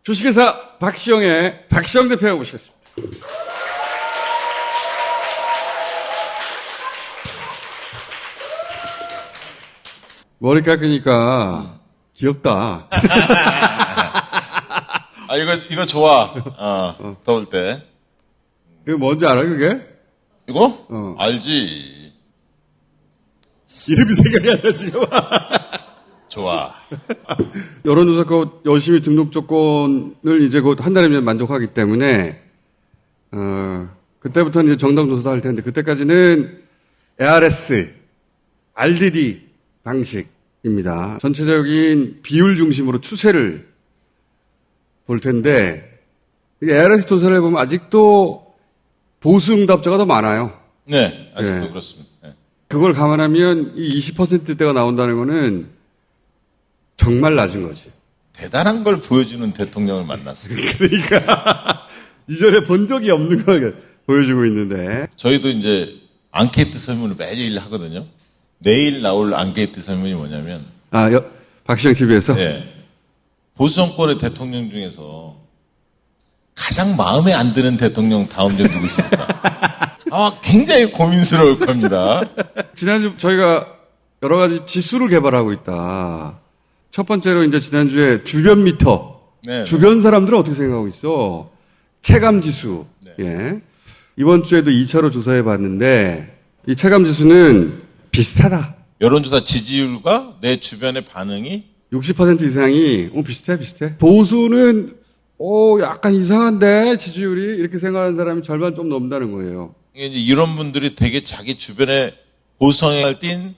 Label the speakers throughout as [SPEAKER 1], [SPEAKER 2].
[SPEAKER 1] 주식회사 박시영의 박시영 대표 모시겠습니다. 머리 깎으니까 귀엽다.
[SPEAKER 2] 아, 이거 좋아. 더울 때.
[SPEAKER 1] 그게 뭔지 알아, 그게?
[SPEAKER 2] 이거? 알지.
[SPEAKER 1] 이름이 생각이 안 나, 지금.
[SPEAKER 2] 좋아.
[SPEAKER 1] 여론조사 곧 열심히 등록 조건을 이제 곧 한 달이면 만족하기 때문에, 그때부터는 이제 정당조사도 할 텐데, 그때까지는 ARS, RDD 방식입니다. 전체적인 비율 중심으로 추세를 볼 텐데, ARS 조사를 해보면 아직도 보수 응답자가 더 많아요.
[SPEAKER 2] 네, 아직도
[SPEAKER 1] 네.
[SPEAKER 2] 그렇습니다. 네.
[SPEAKER 1] 그걸 감안하면 이 20%대가 나온다는 거는 정말 낮은 거지.
[SPEAKER 2] 대단한 걸 보여주는 대통령을 만났습니다.
[SPEAKER 1] 그러니까 이전에 본 적이 없는 걸 보여주고 있는데.
[SPEAKER 2] 저희도 이제 앙케이트 설문을 매일 하거든요. 내일 나올 앙케이트 설문이 뭐냐면,
[SPEAKER 1] 박시영 TV에서?
[SPEAKER 2] 네, 보수 정권의 대통령 중에서 가장 마음에 안 드는 대통령 다음 전 누구십니까? 아마 굉장히 고민스러울 겁니다.
[SPEAKER 1] 지난주 저희가 여러 가지 지수를 개발하고 있다. 첫 번째로 이제 지난주에 주변 미터.
[SPEAKER 2] 네,
[SPEAKER 1] 주변 사람들은 어떻게 생각하고 있어? 체감 지수.
[SPEAKER 2] 네.
[SPEAKER 1] 예. 이번 주에도 2차로 조사해 봤는데 이 체감 지수는 비슷하다.
[SPEAKER 2] 여론조사 지지율과 내 주변의 반응이
[SPEAKER 1] 60% 이상이 비슷해. 보수는 약간 이상한데 지지율이 이렇게 생각하는 사람이 절반 좀 넘는다는 거예요.
[SPEAKER 2] 이제 이런 분들이 되게 자기 주변에 보수 성향을 띈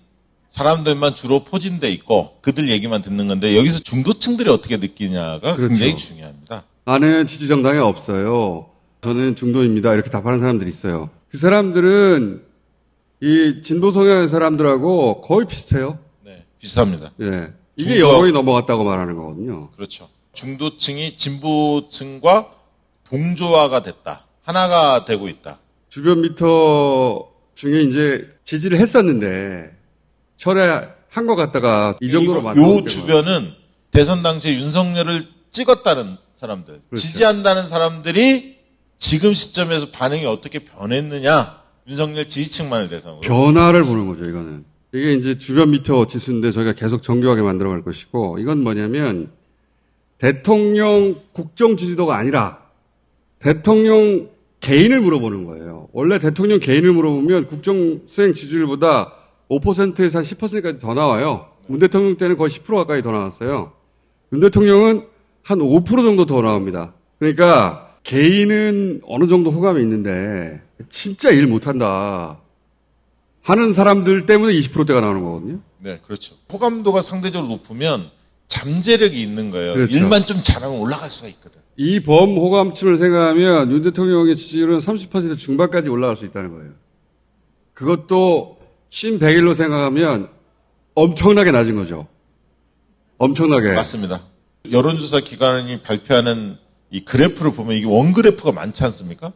[SPEAKER 2] 사람들만 주로 포진돼 있고 그들 얘기만 듣는 건데 여기서 중도층들이 어떻게 느끼냐가
[SPEAKER 1] 그렇죠.
[SPEAKER 2] 굉장히 중요합니다.
[SPEAKER 1] 나는 지지 정당이 없어요. 저는 중도입니다. 이렇게 답하는 사람들이 있어요. 그 사람들은 이 진보 성향의 사람들하고 거의 비슷해요.
[SPEAKER 2] 네, 비슷합니다.
[SPEAKER 1] 예. 이게 여론이 넘어갔다고 말하는 거거든요.
[SPEAKER 2] 그렇죠. 중도층이 진보층과 동조화가 됐다. 하나가 되고 있다.
[SPEAKER 1] 주변 미터 중에 이제 지지를 했었는데 철회한 것 같다가 이 정도로
[SPEAKER 2] 요 주변은 대선 당시에 윤석열을 찍었다는 사람들,
[SPEAKER 1] 그렇죠.
[SPEAKER 2] 지지한다는 사람들이 지금 시점에서 반응이 어떻게 변했느냐, 윤석열 지지층만을 대상으로.
[SPEAKER 1] 변화를 보는 거죠, 이거는. 이게 이제 주변 미터 지수인데 저희가 계속 정교하게 만들어 갈 것이고, 이건 뭐냐면, 대통령 국정 지지도가 아니라, 대통령 개인을 물어보는 거예요. 원래 대통령 개인을 물어보면 국정 수행 지지율보다 5%에서 한 10%까지 더 나와요. 문 대통령 때는 거의 10% 가까이 더 나왔어요. 윤 대통령은 한 5% 정도 더 나옵니다. 그러니까, 개인은 어느 정도 호감이 있는데, 진짜 일 못한다 하는 사람들 때문에 20%대가 나오는 거거든요.
[SPEAKER 2] 네, 그렇죠. 호감도가 상대적으로 높으면 잠재력이 있는 거예요.
[SPEAKER 1] 그렇죠.
[SPEAKER 2] 일만 좀 잘하면 올라갈 수가 있거든.
[SPEAKER 1] 이 범호감층을 생각하면 윤 대통령의 지지율은 30% 중반까지 올라갈 수 있다는 거예요. 그것도 취임 100일로 생각하면 엄청나게 낮은 거죠. 엄청나게.
[SPEAKER 2] 맞습니다. 여론조사 기관이 발표하는 이 그래프를 보면 이게 원그래프가 많지 않습니까?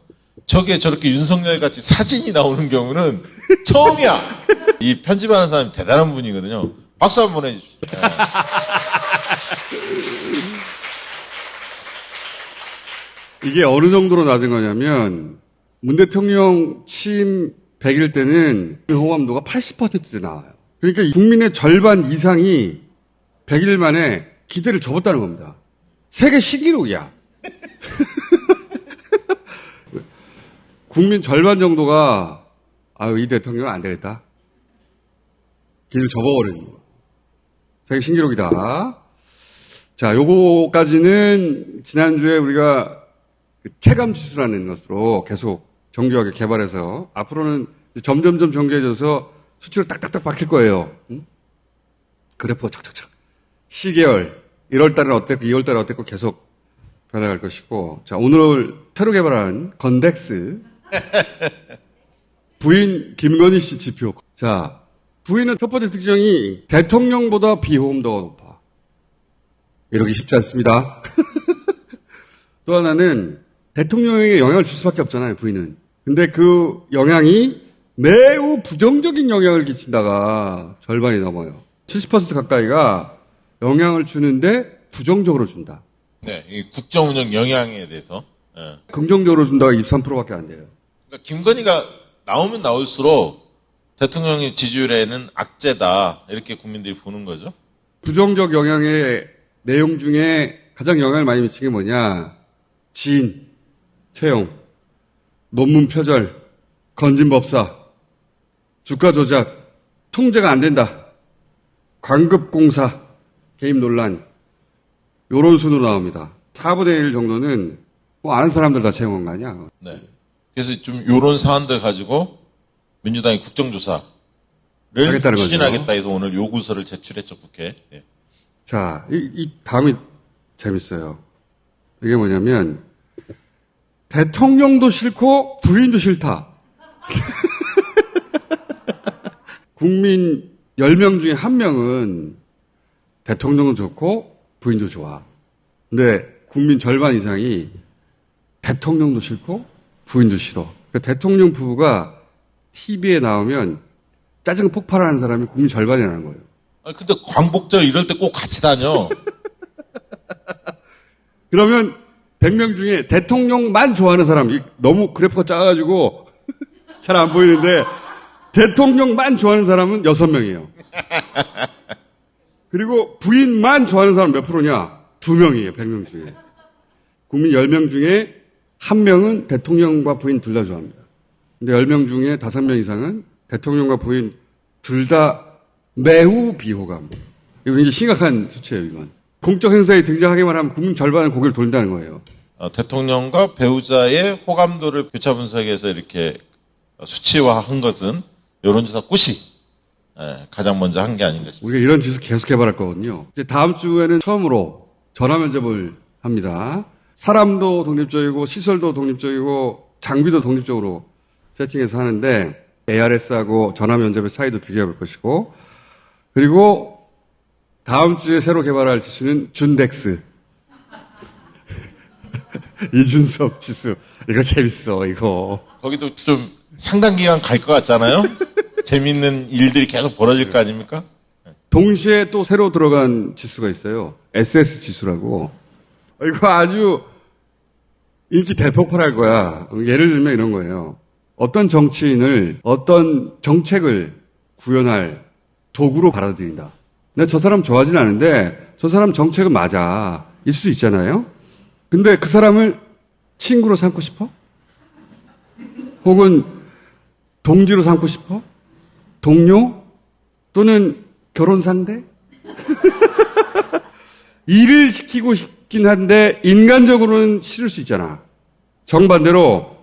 [SPEAKER 2] 저게 저렇게 윤석열 같이 사진이 나오는 경우는 처음이야. 이 편집하는 사람이 대단한 분이거든요. 박수 한번 해주십시오.
[SPEAKER 1] 이게 어느 정도로 낮은 거냐면 문 대통령 취임 100일 때는 호감도가 80%대 나와요. 그러니까 국민의 절반 이상이 100일 만에 기대를 접었다는 겁니다. 세계 신기록이야. 국민 절반 정도가 이 대통령은 안 되겠다. 길을 접어버리는 거. 세계 신기록이다. 자, 요거까지는 지난주에 우리가 체감 지수라는 것으로 계속 정교하게 개발해서 앞으로는 점점점 정교해져서 수치로 딱딱딱 박힐 거예요. 응? 그래프가 착착착. 시계열, 1월 달은 어땠고 2월 달은 어땠고 계속 변화갈 것이고. 자, 오늘 새로 개발한 건덱스. 부인 김건희 씨 지표. 자, 부인은 첫 번째 특징이 대통령보다 비호감도가 높아. 이러기 쉽지 않습니다. 또 하나는 대통령에게 영향을 줄 수밖에 없잖아요, 부인은. 근데 그 영향이 매우 부정적인 영향을 끼친다가 절반이 넘어요. 70% 가까이가 영향을 주는데 부정적으로 준다.
[SPEAKER 2] 네, 이 국정 운영 영향에 대해서. 예.
[SPEAKER 1] 긍정적으로 준다가 23%밖에 안 돼요.
[SPEAKER 2] 그러니까 김건희가 나오면 나올수록 대통령의 지지율에는 악재다 이렇게 국민들이 보는 거죠.
[SPEAKER 1] 부정적 영향의 내용 중에 가장 영향을 많이 미친 게 뭐냐? 지인, 채용, 논문 표절, 건진법사, 주가 조작, 통제가 안 된다. 광급공사, 개입 논란, 요런 순으로 나옵니다. 4분의 1 정도는 뭐 아는 사람들 다 채용한 거 아니야?
[SPEAKER 2] 네. 그래서 좀 요런 사안들 가지고 민주당이 국정조사를
[SPEAKER 1] 하겠다는 거죠.
[SPEAKER 2] 추진하겠다 해서 오늘 요구서를 제출했죠, 국회에. 예.
[SPEAKER 1] 자, 이 다음이 재밌어요. 이게 뭐냐면, 대통령도 싫고 부인도 싫다. 국민 10명 중에 1명은 대통령도 좋고 부인도 좋아. 근데 국민 절반 이상이 대통령도 싫고 부인도 싫어. 그러니까 대통령 부부가 TV에 나오면 짜증 폭발하는 사람이 국민 절반이라는 거예요.
[SPEAKER 2] 아, 근데 광복절 이럴 때 꼭 같이 다녀.
[SPEAKER 1] 그러면 100명 중에 대통령만 좋아하는 사람, 너무 그래프가 작아가지고 잘 안 보이는데 대통령만 좋아하는 사람은 6명이에요. 그리고 부인만 좋아하는 사람 몇 프로냐? 2명이에요, 100명 중에. 국민 10명 중에 1명은 대통령과 부인 둘 다 좋아합니다. 근데 10명 중에 5명 이상은 대통령과 부인 둘 다 매우 비호감. 이거 굉장히 심각한 수치예요, 이건. 공적 행사에 등장하기만 하면 국민 절반은 고개를 돌린다는 거예요.
[SPEAKER 2] 대통령과 배우자의 호감도를 교차 분석해서 이렇게 수치화한 것은 여론조사 굿이 가장 먼저 한 게 아닌가 싶습니다.
[SPEAKER 1] 우리가 이런 지수 계속 개발할 거거든요. 이제 다음 주에는 처음으로 전화 면접을 합니다. 사람도 독립적이고 시설도 독립적이고 장비도 독립적으로 세팅해서 하는데 ARS하고 전화 면접의 차이도 비교해 볼 것이고, 그리고 다음 주에 새로 개발할 지수는 준덱스. 이준석 지수. 이거 재밌어, 이거.
[SPEAKER 2] 거기도 좀 상당 기간 갈 것 같잖아요. 재밌는 일들이 계속 벌어질 거 아닙니까?
[SPEAKER 1] 동시에 또 새로 들어간 지수가 있어요. SS 지수라고. 이거 아주 인기 대폭발할 거야. 예를 들면 이런 거예요. 어떤 정치인을, 어떤 정책을 구현할 도구로 받아들인다. 근데 저 사람 좋아하진 않은데 저 사람 정책은 맞아. 일 수도 있잖아요. 근데 그 사람을 친구로 삼고 싶어? 혹은 동지로 삼고 싶어? 동료? 또는 결혼 상대? 일을 시키고 싶긴 한데 인간적으로는 싫을 수 있잖아. 정반대로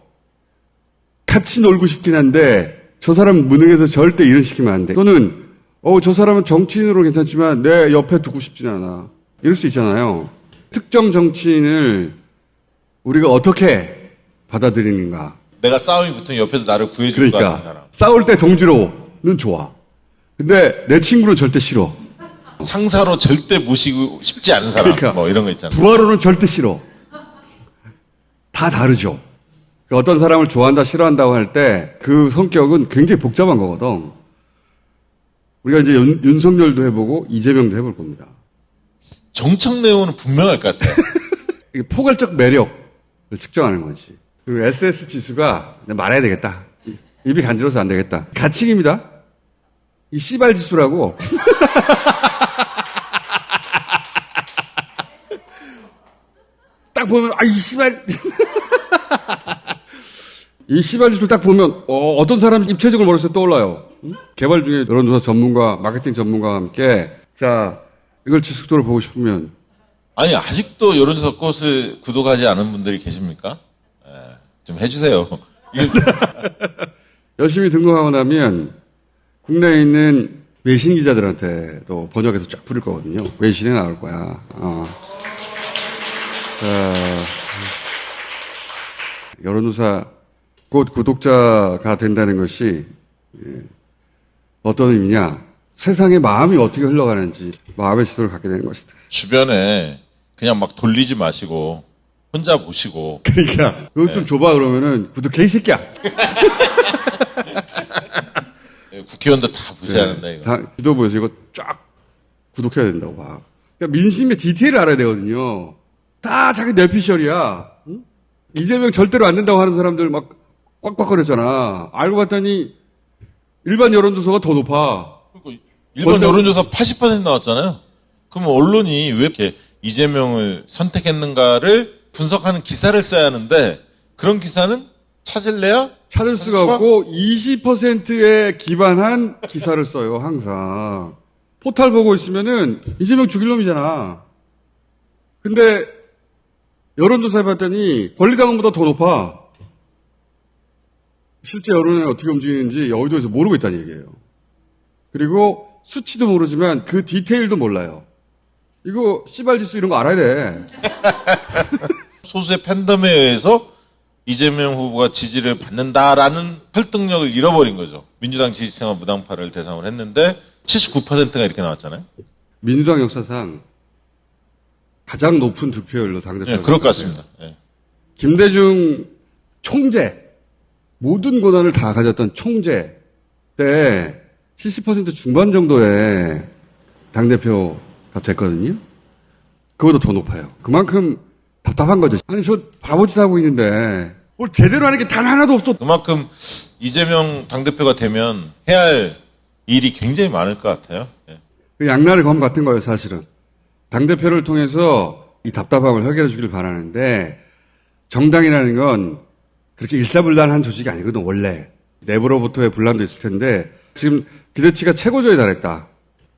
[SPEAKER 1] 같이 놀고 싶긴 한데 저 사람 무능해서 절대 일을 시키면 안 돼. 또는 저 사람은 정치인으로 괜찮지만 내 옆에 두고 싶진 않아. 이럴 수 있잖아요. 특정 정치인을 우리가 어떻게 받아들이는가.
[SPEAKER 2] 내가 싸움이 붙으면 옆에서 나를 구해줄 것 같은 사람.
[SPEAKER 1] 싸울 때 동지로는 좋아. 근데 내 친구는 절대 싫어.
[SPEAKER 2] 상사로 절대 모시고 싶지 않은 사람. 뭐 이런 거 있잖아요.
[SPEAKER 1] 부하로는 절대 싫어. 다 다르죠. 어떤 사람을 좋아한다, 싫어한다고 할 때 그 성격은 굉장히 복잡한 거거든. 우리가 이제 윤석열도 해보고 이재명도 해볼 겁니다.
[SPEAKER 2] 정책 내용은 분명할 것 같아요.
[SPEAKER 1] 이게 포괄적 매력을 측정하는 거지. 그 SS 지수가 말해야 되겠다. 입이 간지러워서 안 되겠다. 가칭입니다. 이 씨발 지수라고. 딱 보면 이 씨발. 이 씨발 지수를 딱 보면 어떤 사람이 입체적으로 머릿속에 떠올라요. 응? 개발 중에 여론조사 전문가, 마케팅 전문가와 함께 자 이걸 지속적으로 보고 싶으면
[SPEAKER 2] 아니 아직도 여론조사 꽃을 구독하지 않은 분들이 계십니까? 좀 해주세요.
[SPEAKER 1] 열심히 등록하고 나면 국내에 있는 외신 기자들한테도 번역해서 쫙 부를 거거든요. 외신에 나올 거야. 자, 여론조사 곧 구독자가 된다는 것이 어떤 의미냐? 세상의 마음이 어떻게 흘러가는지 마음의 지도를 갖게 되는 것이다.
[SPEAKER 2] 주변에 그냥 막 돌리지 마시고 혼자 보시고.
[SPEAKER 1] 그러니까 그거 좀 줘봐 그러면은 구독해 이 새끼야.
[SPEAKER 2] 국회의원들 다 보셔야 한다 이거.
[SPEAKER 1] 다 지도부에서 이거 쫙 구독해야 된다고 봐. 그러니까 민심의 디테일을 알아야 되거든요. 다 자기 뇌피셜이야. 응? 이재명 절대로 안 된다고 하는 사람들 막 꽉꽉거렸잖아. 알고 봤더니 일반 여론조사가 더 높아.
[SPEAKER 2] 그러니까 일반 여론조사 80% 나왔잖아요. 그럼 언론이 왜 이렇게 이재명을 선택했는가를 분석하는 기사를 써야 하는데 그런 기사는 찾을 수가
[SPEAKER 1] 없고 20%에 기반한 기사를 써요, 항상. 포탈 보고 있으면은 이재명 죽일 놈이잖아. 근데 여론조사 해봤더니 권리당원보다 더 높아. 실제 여론이 어떻게 움직이는지 여의도에서 모르고 있다는 얘기예요. 그리고 수치도 모르지만 그 디테일도 몰라요. 이거 씨발지수 이런 거 알아야 돼.
[SPEAKER 2] 소수의 팬덤에 의해서 이재명 후보가 지지를 받는다라는 설득력을 잃어버린 거죠. 민주당 지지층과 무당파를 대상으로 했는데 79%가 이렇게 나왔잖아요.
[SPEAKER 1] 민주당 역사상 가장 높은 득표율로 당대표가
[SPEAKER 2] 네, 그럴 것 같습니다. 네.
[SPEAKER 1] 김대중 총재, 모든 권한을 다 가졌던 총재 때 70% 중반 정도의 당대표가 됐거든요. 그거보다 더 높아요. 그만큼 답답한 거죠. 아니, 저 바보짓 하고 있는데 뭘 제대로 하는 게 단 하나도 없어.
[SPEAKER 2] 그만큼 이재명 당대표가 되면 해야 할 일이 굉장히 많을 것 같아요. 네.
[SPEAKER 1] 그 양날의 검 같은 거예요, 사실은. 당대표를 통해서 이 답답함을 해결해 주길 바라는데 정당이라는 건 그렇게 일사불란한 조직이 아니거든, 원래. 내부로부터의 분란도 있을 텐데 지금 기대치가 최고조에 달했다.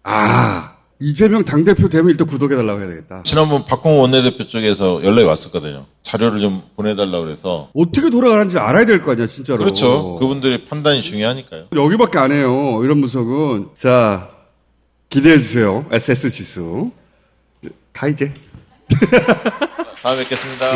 [SPEAKER 1] 아, 이재명 당대표 되면 일단 구독해달라고 해야 되겠다.
[SPEAKER 2] 지난번 박홍호 원내대표 쪽에서 연락이 왔었거든요. 자료를 좀 보내달라고 그래서.
[SPEAKER 1] 어떻게 돌아가는지 알아야 될 거 아니야, 진짜로.
[SPEAKER 2] 그렇죠. 그분들의 판단이 중요하니까요.
[SPEAKER 1] 여기밖에 안 해요, 이런 분석은. 자, 기대해 주세요. SS 지수. 가 이제.
[SPEAKER 2] 다음에 뵙겠습니다.